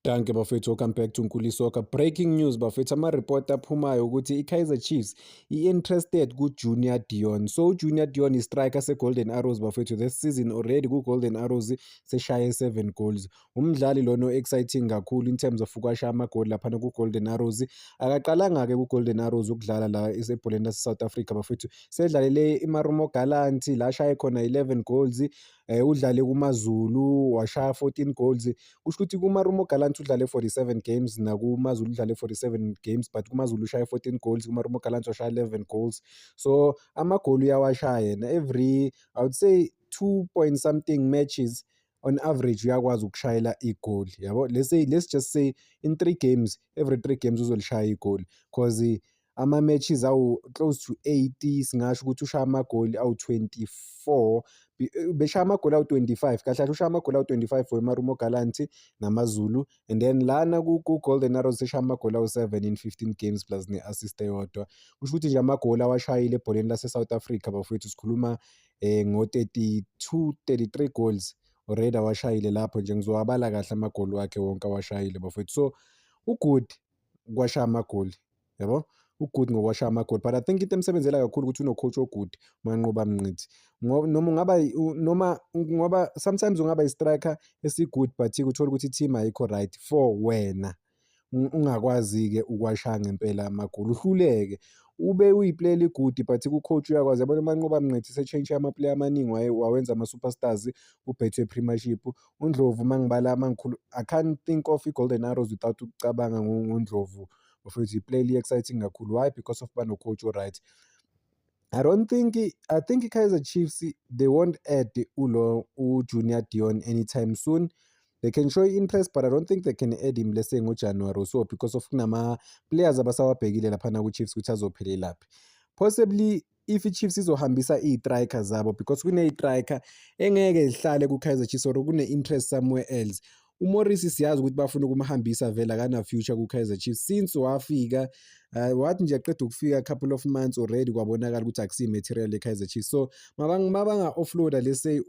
Danke bafethu, welcome back to Nkuli Soccer. Breaking news bafethu, ama-report aphumayo ukuthi i-Kaizer Chiefs i-interested ku-Junior Dion. So Junior Dion i-striker se-Golden Arrows bafethu, this season already ku-Golden Arrows seshaye 7 goals. Umdlali lona exciting kakhulu in terms of ukwasha amagoli laphana ku-Golden Arrows. Akaqalanga-ke ku-Golden Arrows ukudlala la esebholeni lase-South Africa bafethu. Sedlalele iMarumo Gallants la ashaye khona 11 goals. Udlale kuMaZulu washaya 14 goals. Kusho ukuthi kuMarumo Gallants udlale 47 games nakuMaZulu udlale 47 games, but kuMaZulu ushaya 14 goals, kuMarumo Gallants washaya 11 goals. So amagoli uyawashaya yena every, I would say 2 point something matches on average uyakwazi ukushayela igoli yabo. Let's just say in 3 games, every 3 games uzolishaya igoli, cause ama-matches awu close to 80, singasho ukuthi ushaya amagoli awu-24, beshaya amagoli awu-25 kahle ushaya amagoli awu-25 for iMarumo Gallants namaZulu, and then lana ku-Golden Arrows seshaya amagoli awu-7 in 15 games plus ne-assist eyodwa. Kusho ukuthi nje amagoli awashayile ebholeni lase-South Africa bafowethu, sikhuluma ngo-32, 33 goals already awashayile lapho nje, ngizowabala kahle amagoli wakhe wonke awashayile bafowethu. So ugood kwashaya amagoli yabo, ugood ngokwashaya amagoli, but I think into emsebenzela kakhulu ukuthi uno-coach ogood uManqoba Mnqithi. Noma ngoba sometimes ungaba i-striker esi-good but uthole ukuthi i-team ayikho right for wena, ungakwazi-ke ukwashaya ngempela amagoli, uhluleke ube uyi-player eli-good but ku-coach uyakwazi. Yabona uManqoba Mnqithi se-change ama-player amaningi wawenza ama-superstars, uBhethwe Premiership, uNdlovu mangikhulu, I can't think of i-Golden Arrows without ukucabanga ngoNdlovu bafowethu. I-player eli-exciting kakhulu. Why? Because of bano-coach o-right. I think i-Kaizer Chiefs they won't add uJunior Dion anytime soon. They can show interest, but I don't think they can add him, let's say ngoJanuary or so, because of kunama-players abasawabhekile laphana ku-Chiefs ukuthi azophelelaphi. Possibly if i-Chiefs izohambisa i-striker zabo, because kune-striker engeke zihlale ku-Kaizer Chiefs or kune-interest somewhere else. uMorris siyazi ukuthi bafuna ukumhambisa vele akana-future ku-Kaizer Chiefs since wafika, wathi nje aqeda ukufika a couple of months already kwabonakala ukuthi akusiyi-material e-Kaizer Chiefs. So mabanga-offloada let's say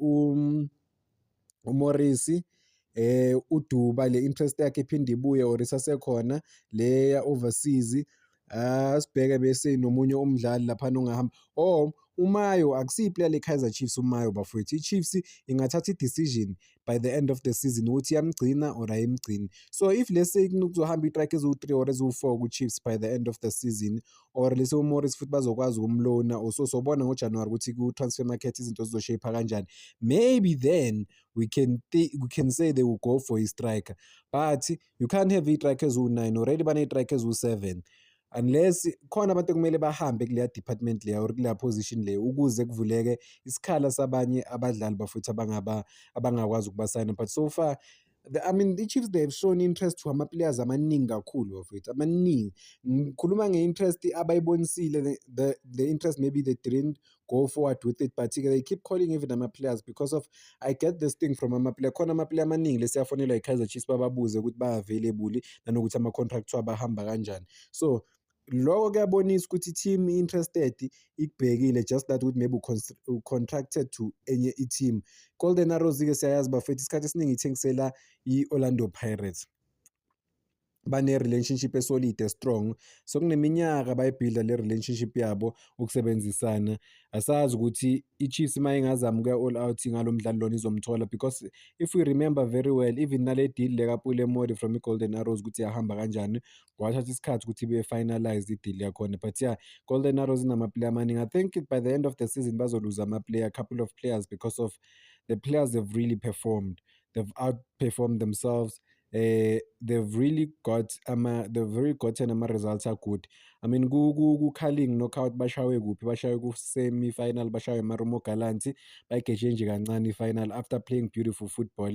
uMorris, uDuba le interest yakhe iphinde ibuye or isasekhona le ya-overseas, sibheke bese nomunye umdlali laphana ongahamba, or uMayo akusiyi-player le-Kaizer Chiefs. uMayo bafowethu, i-Chiefs ingathatha i-decision by the end of the season ukuthi iyamgcina or ayimgcini. So if let's say kuzohamba i-strike eziwu-3 or eziwu-4 ku-Chiefs by the end of the season, or let's say uMorris futhi bazokwazi ukumlona, or so sobona ngoJanuary ukuthi ku-transfer market izinto zizoshape kanjani, maybe then we can say they will go for a striker. But you can't have i-strike eziwu-9, already bane-strike eziwu-7, unless khona abantu ekumele bahambe kuleya department leya or kuleya position leyo ukuze kuvuleke isikhala sabanye abadlali bafowethu abangakwazi ukubasayina. But so far the Chiefs, they have shown interest to ama-players amaningi kakhulu bafowethu, amaningi. Ngikhuluma nge-interest abayibonisile, the interest maybe they didn't go forward with it, but they keep calling even ama-players because of, I get this thing from ama-player. Khona ama-player amaningi lesiyafonelwa i-Kaizer Chiefs bababuze ukuthi ba-available nanokuthi ama-contract wabo ahamba kanjani. So lokho kuyabonisa ukuthi i-team interested, ikubhekile, just that ukuthi maybe contracted to enye i-team. Golden Arrows-ke siyayazi bafethu isikhathi esiningi ithengisela i-Orlando Pirates, bane-relationship esolide strong, so kuneminyaka bayibhilda le relationship yabo ukusebenzisana. Asazi ukuthi i-Chiefs mayingazama ukuya all out ngalo mdlalo lona izomthola, because if we remember very well, even nale deal le kaPule Modi from i-Golden Arrows ukuthi yahamba kanjani, kwathatha isikhathi ukuthi be-finalize i-deal yakhona. But yeah, Golden Arrows inama-player amaningi. I think by the end of the season bazoluza a couple of players, because of the players have really performed, they've outperformed themselves. They've really gotten ama-results are good. I mean ku-Carling knockout bashawe kuphi, bashawe ku-semi-final, bashawe iMarumo Gallants, bayigeje nje kancane i-final after playing beautiful football,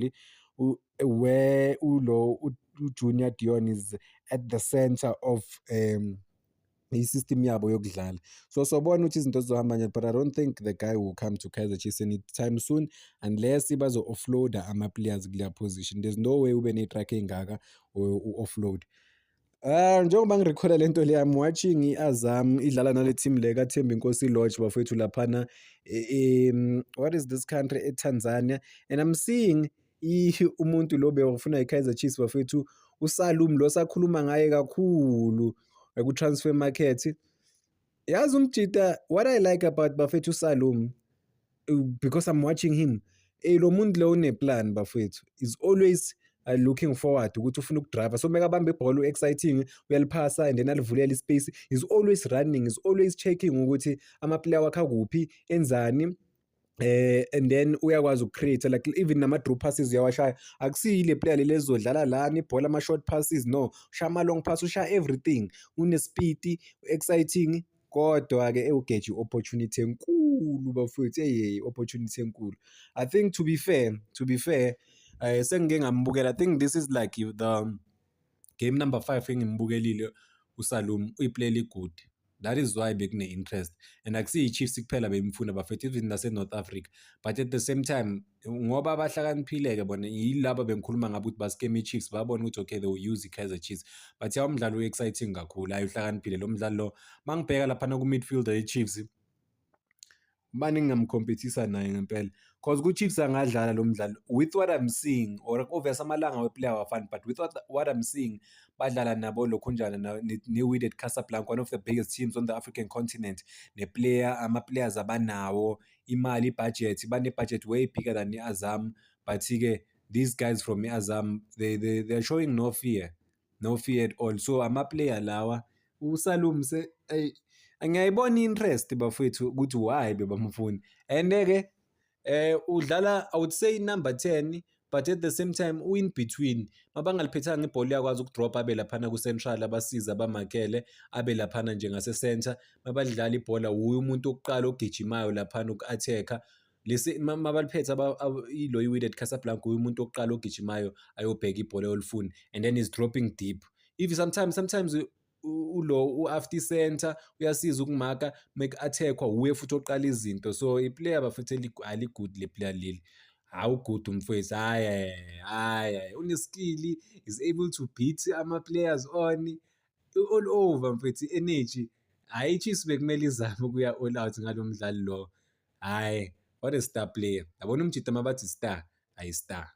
where uJunior Dion is at the center of i-system yabo yokudlala. So sobona ukuthi izinto zizohamba njani, but I don't think the guy will come to Kaizer Chiefs anytime soon unless bazo-offloada ama-players kuleya position. There's no way ube ne-track engaka u-offload. Njengoba ngirekhoda lento le, I'm watching i-Azam idlala nale team le kaThembi Nkosi Lodge bafowethu laphana what is this country, eTanzania, and I'm seeing umuntu lo bewufuna i-Kaizer Chiefs bafethu uSalum lo sakhuluma ngaye kakhulu ku-transfer market. Yazi umjida, what I like about bafethu Salum, because I'm watching him, lo muntu lo uneplan bafethu, is always looking forward ukuthi ufuna ukudrive. So mekabamba ibhola u-exciting, uyaliphasa and then alivulela ispace, is always running, is always checking ukuthi ama-player wakhe akuphi, enzani. And then uyakwazi ukucreate, like even nama-drop passes uyawashaya. Akusiyile player leli ezodlala lana ibhola ama-short passes, no, ushaya ama-long pass, ushaya everything, une-speed, exciting. Kodwa-ke ewugeja i-opportunity enkulu bafowethu, opportunity enkulu. I think to be fair, sengike ngambukela, I think this is like the game number 5 engimbukelile uSalum, uyiplayer good. That is why bekune-interest, and akusiyi i-Chiefs kuphela bemfuna bafethu, even nase-North Africa. But at the same time, ngoba bahlakaniphile-ke bona, yilaba bengikhuluma ngabo ukuthi baskeme i-Chiefs, babona ukuthi okay, they will use i-Kaizer Chiefs. But ya umdlalo u-exciting kakhulu, hayi uhlakaniphile lo mdlalo lo. Mangibheka laphana ku-midfielder ye-Chiefs, manje ngingamcompetisa naye ngempela, cause ku-Chiefs angadlala lo mdlalo with what I'm seeing, or obviously amalanga we-player wafani, but with what I'm seeing, badlala nabo lokhunjana ne-Wydad Casablanca, one of the biggest teams on the African continent, ama-players abanawo, imali, i-budget, bane-budget way bigger than i-Azam. But-ke these guys from i-Azam, they're showing no fear at all. So ama-player lawa, uSalum ngiyayibona i-interest bafowethu ukuthi why bebamfuna, and-ke udlala, I would say number 10, but at the same time in between. Mabangaliphathanga ibhola uyakwazi ukudrop abe laphana ku-central, abasiza abamakele, abe laphana nje ngase-center. Mabadlala ibhola uye umuntu wokuqala ogijimayo laphana uku-attack-a. Mabaliphethe ilo i-Wydad Casablanca, uye umuntu wokuqala ogijimayo ayobheka ibhola ayolifuna, and then he's dropping deep. If sometimes u-after center uyasiza ukumaka, make attack-wa uye futhi oqala izinto. So i-player bafethu ali-good le player leli, hawu good umfowethu, hayi une-skill, is able to beat ama-players on all over mfethu, energy. Hayi i-Chiefs bekumele izame ukuya all out ngalo mdlalo lo. Hayi, what a star player. Yabona umjida mabathi star, ayi-star.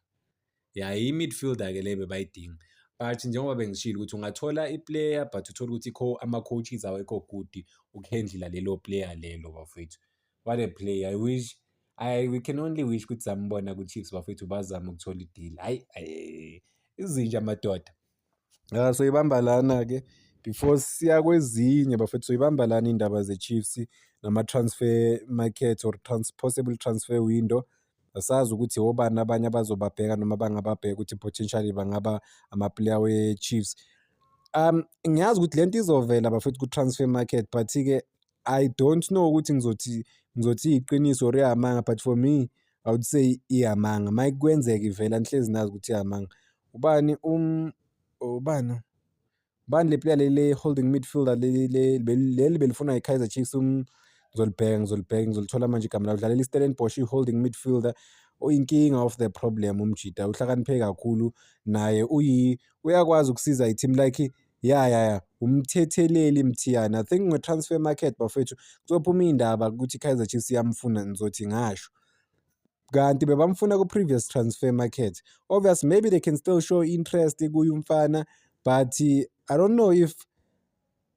I-midfielder-ke le bebayidinga. But njengoba bengishilo ukuthi ungathola i-player but uthole ukuthi ama-coaches awekho good ukuhandle lelo player lelo bafethu. What a player. We can only wish ukuthi sambona ku-Chiefs bafethu bazame ukuthola i-deal. Hayi izinja amadoda. So ibamba lana-ke before siya kwezinye bafethu, soyibamba lana iy'ndaba ze-Chiefs nama-transfer market or possible transfer window. Asazi ukuthi obani abanye abazobabheka noma bangababheka ukuthi potentially bangaba ama-player we-Chiefs. Ngiyazi ukuthi lento izovela bafethu ku-transfer market, but-ke I don't know ukuthi ngizothi iyiqiniso or iyamanga, but for me I would say iyamanga. Mike kwenzeka ivela nihlezi nazi ukuthi iyamanga. Ubani le player leli holding midfielder leli belifuna i-Kaizer Chiefs, ngizolithola manje igama lawo, udlalela i-Stellenbosch, i-holding midfielder, oyinkinga of the problem umjida, uhlakaniphe kakhulu naye, uyakwazi ukusiza i-team like umthetheleli mthiyana. I think nge-transfer market bafethu kuzophuma iy'ndaba ukuthi i-Kaizer Chiefs iyamfuna, nizothi ngasho. Kanti bebamfuna ku-previous transfer market. Obviously maybe they can still show interest kuye umfana, but I don't know if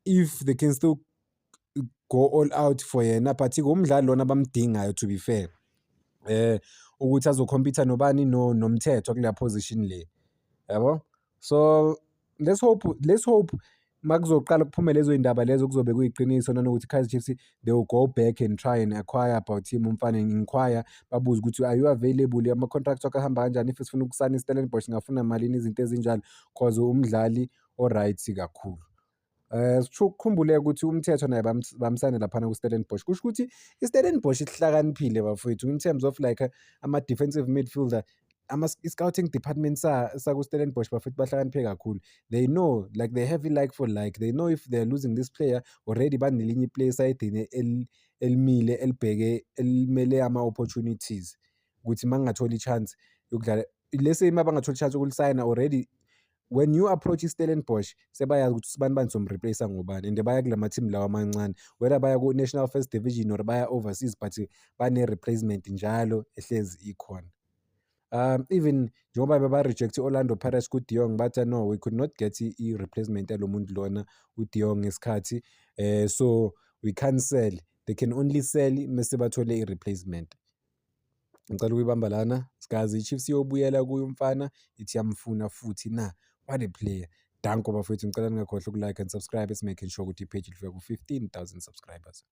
they can still go all out for yena, but umdlali lona bamdingayo, to be fair, ukuthi azokhompitha nobani nomthetho kule position le, yabo. So let's hope makuzoqala kuphume lezo y'ndaba lezo kuzobe kuyiqiniso nanokuthi Kaizer Chiefs they will go back and try and acquire about him umfana, inquire babuze ukuthi are you available, ama-contract wakhe ahamba kanjani, if sifuna ukusana i-Stellenbosch ngafuna malini, izinto ezinjalo, cause umdlali o-right kakhulu. Sikhumbule ukuthi umthetho naye bamsane laphana ku-Stellenbosch, kusho ukuthi i-Stellenbosch ihlakaniphile bafowethu in terms of like ama-defensive midfielder. I-scouting department saku-Stellenbosch bafethu bahlakaniphe kakhulu. They know, like they have like for like, they know if they're losing this player already banelinye iplayer esayidini elimile elimele ama-opportunities ukuthi mangingatholi i-chance yokudlala, let's say mabangatholi i-chance ukulisayina already, when you approach i-Stellenbosch sebayazi ukuthi sibani somreplace ngobani, and baya kulama team lawa amancane, whether baya ku-National First Division or baya overseas, but bane-replacement njalo ehlezi ikhona. Even njengoba beba-reject i-Orlando Pirates ku-De Jong bathi no, we could not get i-replacement yalo muntu lona u-De Jong ngesikhathi, so we can't sell, they can only sell mese bathole i-replacement. Ngicela ukuyibamba lana, sikazi i-Chiefs iyobuyela kuye umfana, ithi yamfuna futhi na, what a player. Danko bafowethu, ngicela ningakhohlwa uku-like and subscribe, making sure ukuthi i-page lifika ku-15,000 subscribers.